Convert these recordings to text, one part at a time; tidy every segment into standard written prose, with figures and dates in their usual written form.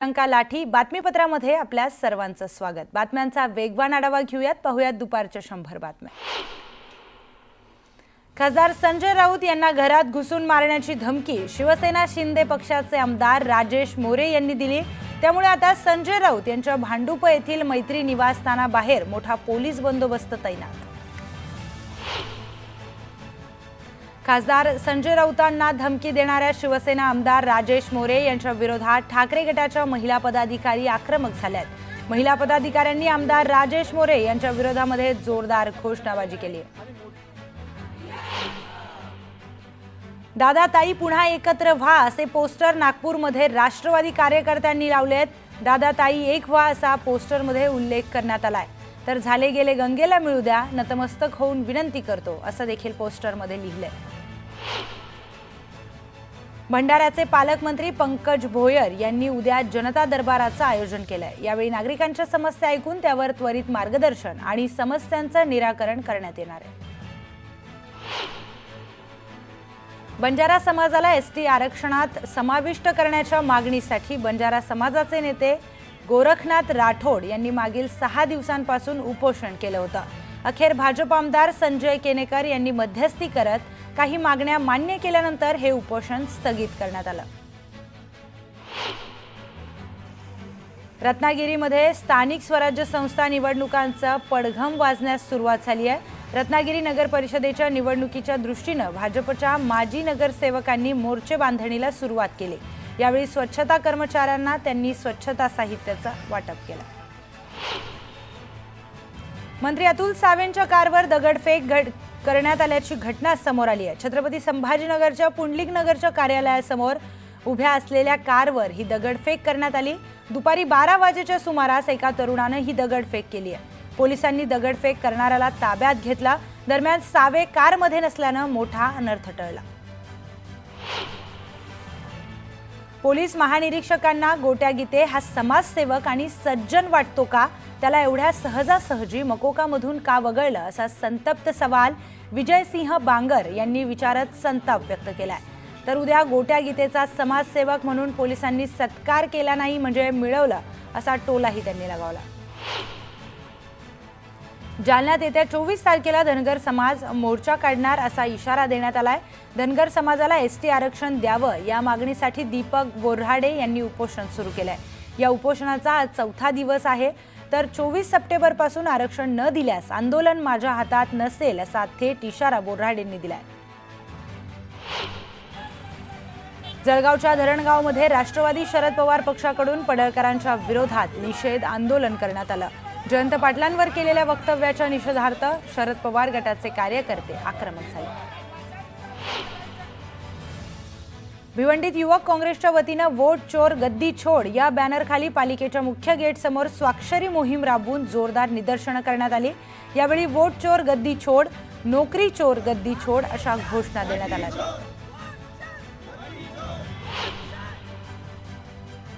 प्रियंका लाठी बातमीपत्रामध्ये आपल्या सर्वांचं स्वागत। बातम्यांचा वेगवान आढावा घेऊयात, पाहूयात दुपारच्या 100 बातम्या। खासदार संजय राऊत यांना घरात घुसून मारण्याची धमकी शिवसेना शिंदे पक्षाचे आमदार राजेश मोरे यांनी दिली। त्यामुळे आता संजय राऊत यांच्या भांडुप येथील मैत्री निवासस्थानाबाहेर मोठा पोलीस बंदोबस्त तैनात। खासदार संजय राऊतांना धमकी देणाऱ्या शिवसेना आमदार राजेश मोरे यांच्या विरोधात ठाकरे गटाच्या महिला पदाधिकारी आक्रमक झाल्यात। महिला पदाधिकाऱ्यांनी आमदार राजेश मोरे यांच्या विरोधामध्ये जोरदार घोषणाबाजी केली। दादा ताई पुन्हा एकत्र व्हा असे पोस्टर नागपूरमध्ये राष्ट्रवादी कार्यकर्त्यांनी लावलेत। दादा ताई एक व्हा असा पोस्टरमध्ये उल्लेख करण्यात आलाय। तर झाले गेले गंगेला मिळू द्या, नतमस्तक होऊन विनंती करतो असं देखील पोस्टरमध्ये लिहिलंय। भंडाऱ्याचे पालकमंत्री पंकज भोयर यांनी उद्या जनता दरबाराचं आयोजन केलंय। यावेळी नागरिकांच्या समस्या ऐकून त्यावर त्वरित मार्गदर्शन आणि समस्यांचं निराकरण करण्यात येणार आहे। बंजारा समाजाला एसटी आरक्षणात समाविष्ट करण्याच्या मागणीसाठी बंजारा समाजाचे नेते गोरखनाथ राठोड यांनी मागील 6 दिवसांपासून उपोषण केलं होतं। अखेर भाजप आमदार संजय केनेकर यांनी मध्यस्थी करत काही मागण्या मान्य केल्यानंतर हे उपोषण स्थगित करण्यात आलं। रत्नागिरीमध्ये स्थानिक स्वराज्य संस्था निवडणुकांचा पडघम वाजण्यास सुरुवात झाली आहे। रत्नागिरी नगर परिषदेच्या निवडणुकीच्या दृष्टीने भाजपच्या माजी नगरसेवकांनी मोर्चे बांधणीला सुरुवात केली। यावेळी स्वच्छता कर्मचाऱ्यांना त्यांनी स्वच्छता साहित्याचं वाटप केलं। मंत्री अतुल सावेंच्या कारवर दगडफेक करण्यात आल्याची घटना समोर आली आहे। छत्रपती संभाजीनगरच्या पुंडलिक नगरच्या कार्यालयासमोर उभ्या असलेल्या कारवर ही दगडफेक करण्यात आली। दुपारी 12 वाजेच्या सुमारास एका तरुणाने ही दगडफेक केली आहे। पोलिसांनी दगडफेक करणाऱ्याला ताब्यात घेतला। दरम्यान सावे कारमध्ये नसल्याने मोठा अनर्थ टळला। पोलीस महानिरीक्षकांना गोट्या गीते हा समाजसेवक आणि सज्जन वाटतो का? त्याला एवढ्या सहजासहजी मकोकामधून का वगळलं असा संतप्त सवाल विजयसिंह बांगर यांनी विचारत संताप व्यक्त केलाय। तर उद्या गोट्या गीतेचा समाजसेवक म्हणून पोलिसांनी सत्कार केला नाही म्हणजे मिळवलं असा टोलाही त्यांनी लगावला। जालन्यात येत्या 24 तारखेला धनगर समाज मोर्चा काढणार असा इशारा देण्यात आलाय। धनगर समाजाला एसटी आरक्षण द्यावं या मागणीसाठी दीपक बोऱ्हाडे यांनी उपोषण सुरू केलंय। या उपोषणाचा आज 4था दिवस आहे। तर 24 सप्टेंबर पासून आरक्षण न दिल्यास आंदोलन माझ्या हातात नसेल असा थेट इशारा बोऱ्हाडेंनी दिलाय। जळगावच्या धरणगावमध्ये राष्ट्रवादी शरद पवार पक्षाकडून पडळकरांच्या विरोधात निषेध आंदोलन करण्यात आलं। जयंत पाटलांवर केलेल्या वक्तव्याच्या निषेधार्थ शरद पवार गटाचे कार्यकर्ते आक्रमक झाले। भिवंडीत युवक काँग्रेसच्या वतीने वोट चोर गद्दी छोड या बॅनरखाली पालिकेच्या मुख्य गेट समोर स्वाक्षरी मोहीम राबवून जोरदार निदर्शनं करण्यात आली। यावेळी वोट चोर गद्दी छोड, नोकरी चोर गद्दी छोड अशा घोषणा देण्यात आल्या।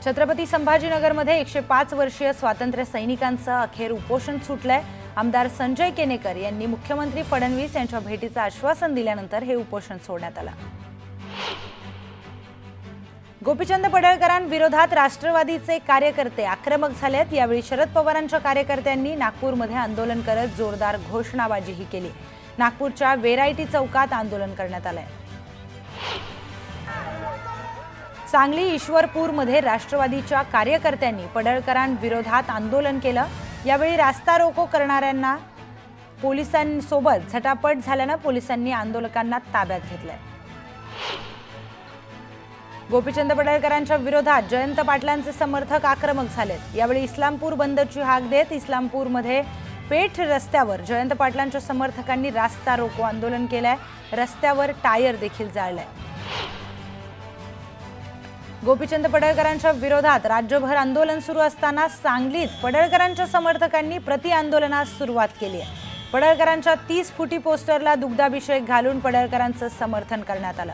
छत्रपती संभाजीनगरमध्ये 105 वर्षीय स्वातंत्र्य सैनिकांचं अखेर उपोषण सुटलंय। आमदार संजय केनेकर यांनी मुख्यमंत्री फडणवीस यांच्या भेटीचं आश्वासन दिल्यानंतर हे उपोषण सोडण्यात आलं। गोपीचंद पडळकरांविरोधात राष्ट्रवादीचे कार्यकर्ते आक्रमक झालेत। यावेळी शरद पवारांच्या कार्यकर्त्यांनी नागपूरमध्ये आंदोलन करत जोरदार घोषणाबाजीही केली। नागपूरच्या वेरायटी चौकात आंदोलन करण्यात आलंय। सांगली ईश्वरपूरमध्ये राष्ट्रवादीच्या कार्यकर्त्यांनी पडळकरांविरोधात आंदोलन केलं। यावेळी रास्ता रोको करणाऱ्यांना पोलिसांसोबत झटापट झाल्याने पोलिसांनी आंदोलकांना ताब्यात घेतलंय। गोपीचंद पडळकरांच्या विरोधात जयंत पाटलांचे समर्थक आक्रमक झालेत। यावेळी इस्लामपूर बंदची हाक देत इस्लामपूरमध्ये पेठ रस्त्यावर जयंत पाटलांच्या समर्थकांनी रास्ता रोको आंदोलन केलंय। रस्त्यावर टायर देखील जाळलाय। गोपीचंद पडळकरांच्या विरोधात राज्यभर आंदोलन सुरू असताना सांगलीत पडळकरांच्या समर्थकांनी प्रति आंदोलनास सुरुवात केली आहे। पडळकरांच्या 30 फुटी पोस्टरला दुग्धाभिषेक घालून पडळकरांचं समर्थन करण्यात आलं।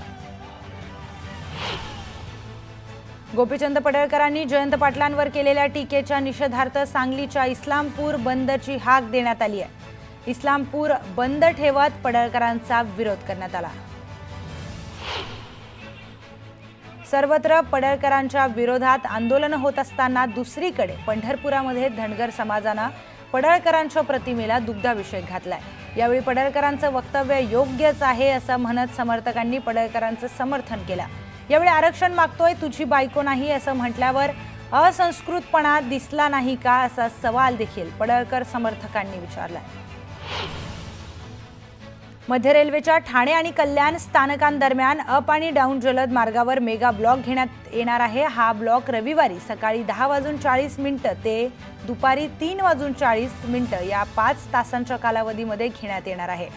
गोपीचंद पडळकरांनी जयंत पाटलांवर केलेल्या टीकेच्या निषेधार्थ सांगलीच्या इस्लामपूर बंदची हाक देण्यात आली आहे। इस्लामपूर बंद ठेवत पडळकरांचा विरोध करण्यात आला। सर्वत्र पडळकरांच्या विरोधात आंदोलन होत असताना दुसरीकडे पंढरपुरामध्ये धनगर समाजानं पडळकरांच्या प्रतिमेला दुग्धाभिषेक घातलाय। यावेळी पडळकरांचं वक्तव्य योग्यच आहे असं म्हणत समर्थकांनी पडळकरांचं समर्थन केलं। यावेळी आरक्षण मागतोय तुझी बायको नाही असं म्हटल्यावर असंस्कृतपणा दिसला नाही का असा सवाल देखील पडळकर समर्थकांनी विचारला। मध्य रेल्वेच्या ठाणे आणि कल्याण स्थानकांदरम्यान अप आणि डाऊन जलद मार्गावर मेगा ब्लॉक घेण्यात येणार आहे। हा ब्लॉक रविवारी सकाळी 10:40 ते दुपारी 3:40 या 5 तासांच्या कालावधीमध्ये घेण्यात येणार आहे।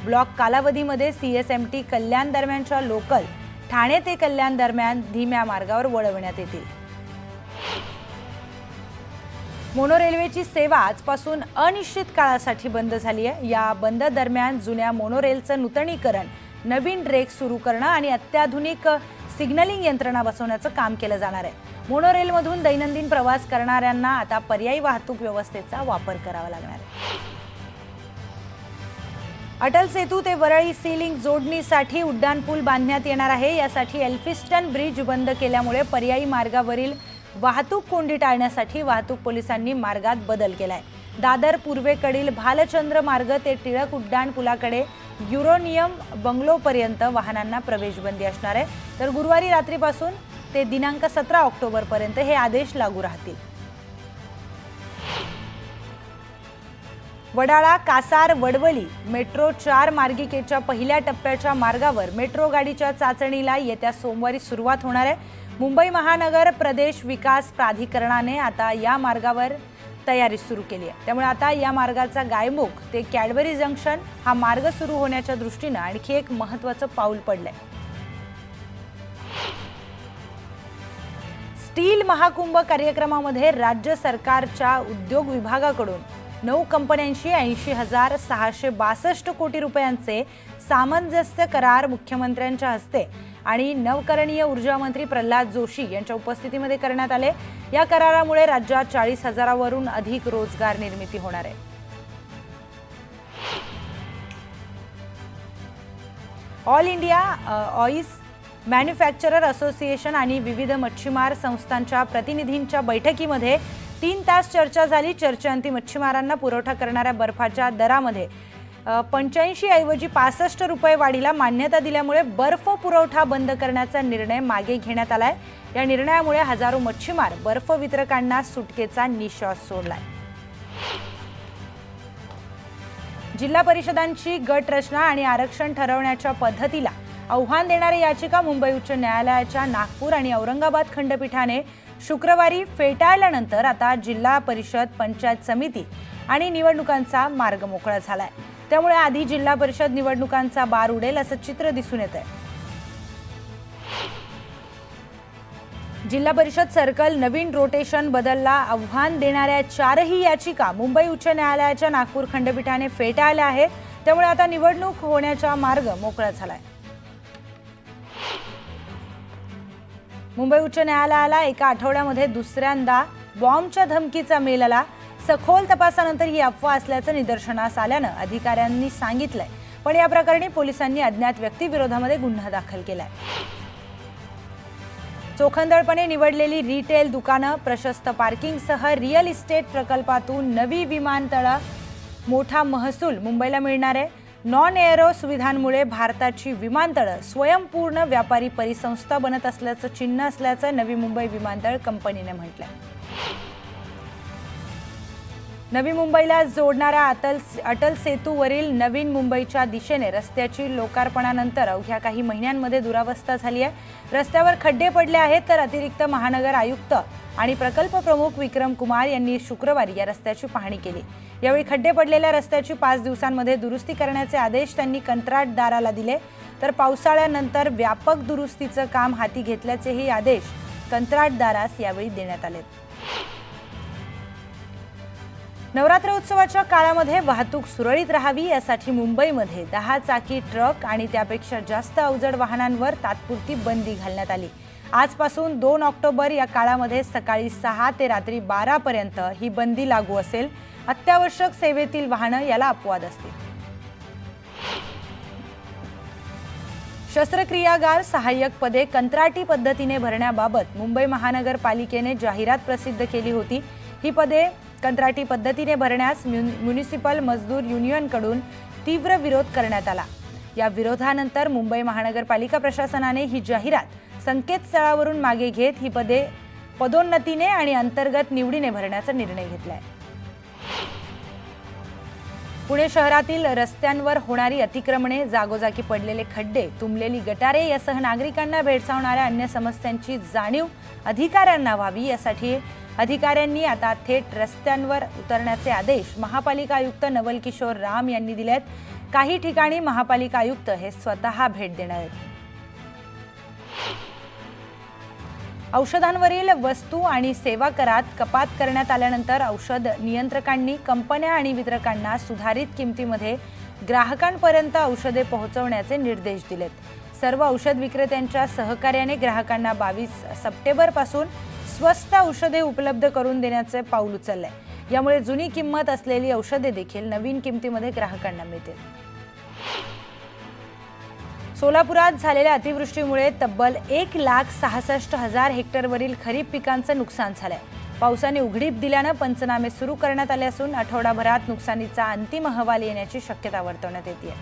ब्लॉक कालावधीमध्ये CSMT कल्याण दरम्यानच्या लोकल ठाणे ते कल्याण दरम्यान धीम्या मार्गावर वळवण्यात येतील। मोनो रेल्वेची सेवा आजपासून अनिश्चित काळासाठी बंद झाली आहे। या बंद दरम्यान जुन्या मोनो रेलचं नूतनीकरण, नवीन रेक सुरू करणं आणि अत्याधुनिक सिग्नलिंग यंत्रणा बसवण्याचं काम केलं जाणार आहे। मोनो रेलमधून दैनंदिन प्रवास करणाऱ्यांना आता पर्यायी वाहतूक व्यवस्थेचा वापर करावा लागणार आहे। अटल सेतू ते वरळी सी लिंक जोडणीसाठी उड्डाणपूल बांधण्यात येणार आहे। यासाठी एल्फिस्टन ब्रिज बंद केल्यामुळे पर्यायी मार्गावरील वाहतूक कोंडी टाळण्यासाठी वाहतूक पोलिसांनी मार्गात बदल केलाय। दादर पूर्वेकडील भालचंद्र मार्ग ते टिळक उड्डाण पुलाकडे युरोनियम बंगलोपर्यंत वाहनांना प्रवेशबंदी असणार आहे। तर गुरुवारी रात्रीपासून ते दिनांक 17 ऑक्टोबरपर्यंत हे आदेश लागू राहतील। वडाळा कासार वडवली मेट्रो 4 मार्गिकेच्या पहिल्या टप्प्याच्या मार्गावर मेट्रो गाडीच्या चाचणीला येत्या सोमवारी सुरुवात होणार आहे। मुंबई महानगर प्रदेश विकास प्राधिकरणाने आता या मार्गावर तयारी सुरू केली आहे। त्यामुळे आता या मार्गाचा गायमुख ते कॅडबरी जंक्शन हा मार्ग सुरू होण्याच्या दृष्टीने आणखी एक महत्त्वाचं पाऊल पडलंय। स्टील महाकुंभ कार्यक्रमामध्ये राज्य सरकारच्या उद्योग विभागाकडून 9 कंपन्यांशी 80,662 कोटी रुपयांचे सामंजस्य करार मुख्यमंत्र्यांच्या हस्ते आणि नवकरणीय ऊर्जा मंत्री प्रल्हाद जोशी यांच्या उपस्थितीमध्ये करण्यात आले। या करारामुळे राज्यात 40,000वरून अधिक रोजगार निर्मिती होणार आहे। All India voice manufacturer association आणि विविध मच्छीमार संस्थांच्या प्रतिनिधींच्या बैठकीमध्ये 3 तास चर्चा झाली। चर्चेअंती मच्छीमारांना पुरवठा करणाऱ्या बर्फाच्या दरामध्ये 85 ऐवजी 65 रुपये वाढीला मान्यता दिल्यामुळे बर्फ पुरवठा बंद करण्याचा निर्णय मागे घेण्यात आलाय। या निर्णयामुळे हजारो मच्छीमार बर्फ वितरकांना सुटकेचा निश्वास सोडलाय। जिल्हा परिषदांची गट रचना आणि आरक्षण ठरवण्याच्या पद्धतीला आव्हान देणारी याचिका मुंबई उच्च न्यायालयाच्या नागपूर आणि औरंगाबाद खंडपीठाने शुक्रवारी फेटाळल्यानंतर आता जिल्हा परिषद, पंचायत समिती आणि निवडणुकांचा मार्ग मोकळा झालाय। त्यामुळे आधी जिल्हा परिषद निवडणुकांचा बार उडेल असं चित्र दिसून येतंय। जिल्हा परिषद सर्कल नवीन रोटेशन बदलला आव्हान देणाऱ्या 4ही याचिका मुंबई उच्च न्यायालयाच्या नागपूर खंडपीठाने फेटाळल्या आहेत। त्यामुळे आता निवडणूक होण्याचा मार्ग मोकळा झालाय। मुंबई उच्च न्यायालयाला एका आठवड्यामध्ये दुसऱ्यांदा बॉम्बच्या धमकीचा मेल आला। सखोल तपासानंतर ही अफवा असल्याचं निदर्शनास आल्यानं अधिकाऱ्यांनी सांगितलंय। पण या प्रकरणी पोलिसांनी अज्ञात व्यक्तीविरोधामध्ये गुन्हा दाखल केलाय। चोखंदळपणे निवडलेली रिटेल दुकानं, प्रशस्त पार्किंगसह रिअल इस्टेट प्रकल्पातून नवी विमानतळं, मोठा महसूल मुंबईला मिळणार आहे। नॉन एअरो सुविधांमुळे भारताची विमानतळं स्वयंपूर्ण व्यापारी परिसंस्था बनत असल्याचं चिन्ह असल्याचं नवी मुंबई विमानतळ कंपनीने म्हटलंय। नवी मुंबईला जोडणाऱ्या अटल सेतूवरील नवीन मुंबईच्या दिशेने रस्त्याची लोकार्पणानंतर अवघ्या काही महिन्यांमध्ये दुरावस्था झाली आहे। रस्त्यावर खड्डे पडले आहेत। तर अतिरिक्त महानगर आयुक्त आणि प्रकल्प प्रमुख विक्रम कुमार यांनी शुक्रवारी या रस्त्याची पाहणी केली। यावेळी खड्डे पडलेल्या रस्त्याची 5 दिवसांमध्ये दुरुस्ती करण्याचे आदेश त्यांनी कंत्राटदाराला दिले। तर पावसाळ्यानंतर व्यापक दुरुस्तीचं काम हाती घेतल्याचेही आदेश कंत्राटदारास यावेळी देण्यात आले। नवरात्र उत्सवाच्या काळामध्ये वाहतूक सुरळीत राहावी यासाठी मुंबईमध्ये 10 चाकी ट्रक आणि त्यापेक्षा जास्त अवजड वाहनांवर तात्पुरती बंदी घालण्यात आली। आजपासून 2 ऑक्टोबर या काळामध्ये सकाळी 6 ते रात्री 12 पर्यंत ही बंदी लागू असेल। अत्यावश्यक सेवेतील वाहनं याला अपवाद असतील। शस्त्रक्रियागार सहाय्यक पदे कंत्राटी पद्धतीने भरण्याबाबत मुंबई महानगरपालिकेने जाहिरात प्रसिद्ध केली होती। ही पदे कंत्राटी पद्धतीने भरण्यास म्युनिसिपल मजदूर युनियनकडून तीव्र विरोध करण्यात आला। या विरोधानंतर मुंबई महानगरपालिका प्रशासनाने ही जाहिरात संकेतस्थळावरून मागे घेत ही पदे पदोन्नतीने आणि अंतर्गत निवडीने भरण्याचा निर्णय घेतलाय। पुणे शहरातील रस्त्यांवर होणारी अतिक्रमणे, जागोजागी पडलेले खड्डे, तुंबलेली गटारे यासह नागरिकांना भेडसावणाऱ्या अन्य समस्यांची जाणीव अधिकाऱ्यांना व्हावी यासाठी अधिकाऱ्यांनी आता थेट रस्त्यांवर उतरण्याचे आदेश महापालिका आयुक्त नवल किशोर राम यांनी दिलेत। काही ठिकाणी महापालिका आयुक्त हे स्वतः भेट देणार आहेत। औषधांवरील वस्तू आणि सेवा करात कपात करण्यात आल्यानंतर औषध नियंत्रकांनी कंपन्या आणि वितरकांना सुधारित किमतीमध्ये ग्राहकांपर्यंत औषधे पोहोचवण्याचे निर्देश दिलेत। सर्व औषध विक्रेत्यांच्या सहकार्याने ग्राहकांना 22 सप्टेंबरपासून स्वस्त औषधे उपलब्ध करून देण्याचे पाऊल उचलले। यामुळे जुनी किंमत असलेली औषधे देखील नवीन किमतीमध्ये ग्राहकांना मिळतील। सोलापुरात झालेल्या अतिवृष्टीमुळे तब्बल 1,66,000 हेक्टरवरील खरीप पिकांचं नुकसान झालंय। पावसाने उघडीप दिल्यानं पंचनामे सुरू करण्यात आले असून आठवडाभरात नुकसानीचा अंतिम अहवाल येण्याची शक्यता वर्तवण्यात येते।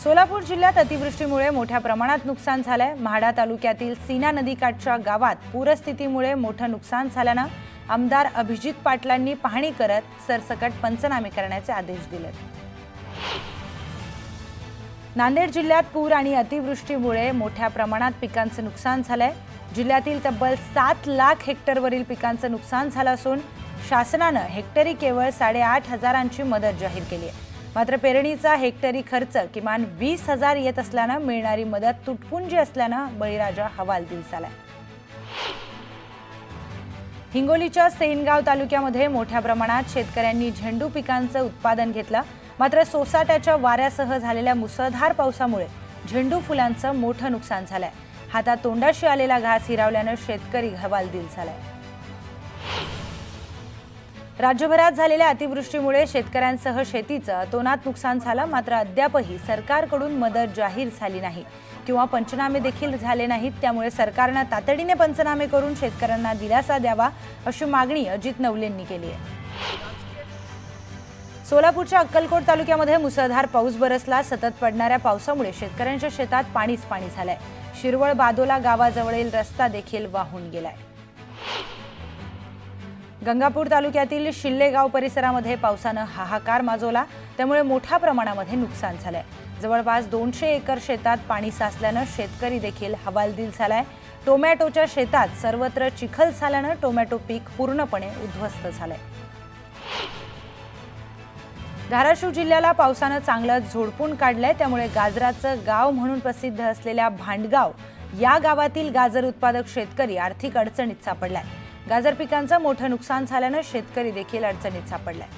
सोलापूर जिल्ह्यात अतिवृष्टीमुळे मोठ्या प्रमाणात नुकसान झालंय। म्हाडा तालुक्यातील सीना नदीकाठच्या गावात पूरस्थितीमुळे मोठं नुकसान झाल्यानं आमदार अभिजित पाटलांनी पाहणी करत सरसकट पंचनामे करण्याचे आदेश दिलेत। नांदेड जिल्ह्यात पूर आणि अतिवृष्टीमुळे मोठ्या प्रमाणात पिकांचं नुकसान झालंय। जिल्ह्यातील तब्बल 7 लाख हेक्टरवरील पिकांचं नुकसान झालं असून शासनानं हेक्टरी केवळ 8,500ची मदत जाहीर केली आहे। मात्र पेरणीचा हेक्टरी खर्च किमान 20,000 येत असल्यानं मिळणारी मदत तुटपुंजी असल्यानं बळीराजा हवालदिल झालाय। हिंगोलीच्या सेनगाव तालुक्यामध्ये मोठ्या प्रमाणात शेतकऱ्यांनी झेंडू पिकांचं उत्पादन घेतलं। मात्र सोसाट्याच्या वाऱ्यासह झालेल्या मुसळधार पावसामुळे झेंडू फुलांचं मोठं नुकसान झालंय। हातात तोंडाशी आलेला घास हिरावल्यानं शेतकरी हवालदिल झालाय। राज्यभरात झालेल्या अतिवृष्टीमुळे शेतकऱ्यांसह शेतीचं अतोनात नुकसान झालं। मात्र अद्यापही सरकारकडून मदत जाहीर झाली नाही किंवा पंचनामे देखील झाले नाहीत। त्यामुळे सरकारनं तातडीने पंचनामे करून शेतकऱ्यांना दिलासा द्यावा अशी मागणी अजित नवलेंनी केली आहे। सोलापूरच्या अक्कलकोट तालुक्यामध्ये मुसळधार पाऊस बरसला। सतत पडणाऱ्या पावसामुळे शेतकऱ्यांच्या शेतात पाणीच पाणी झालंय। शिरवळ बादोला गावाजवळील रस्ता देखील वाहून गेलाय। गंगापूर तालुक्यातील शिल्लेगाव परिसरामध्ये पावसानं हाहाकार माजवला। त्यामुळे मोठ्या प्रमाणामध्ये नुकसान झालंय। जवळपास 200 एकर शेतात पाणी साचल्यानं शेतकरी देखील हवालदिल झालाय। टोमॅटोच्या शेतात सर्वत्र चिखल झाल्यानं टोमॅटो पीक पूर्णपणे उद्ध्वस्त झालंय। धाराशिव जिल्ह्याला पावसानं चांगलंच झोडपून काढलंय। त्यामुळे गाजराचं गाव म्हणून प्रसिद्ध असलेल्या भांडगाव या गावातील गाजर उत्पादक शेतकरी आर्थिक अडचणीत सापडलाय। गाजर पिकांचं मोठं नुकसान झाल्यानं शेतकरी देखील अडचणीत सापडलाय।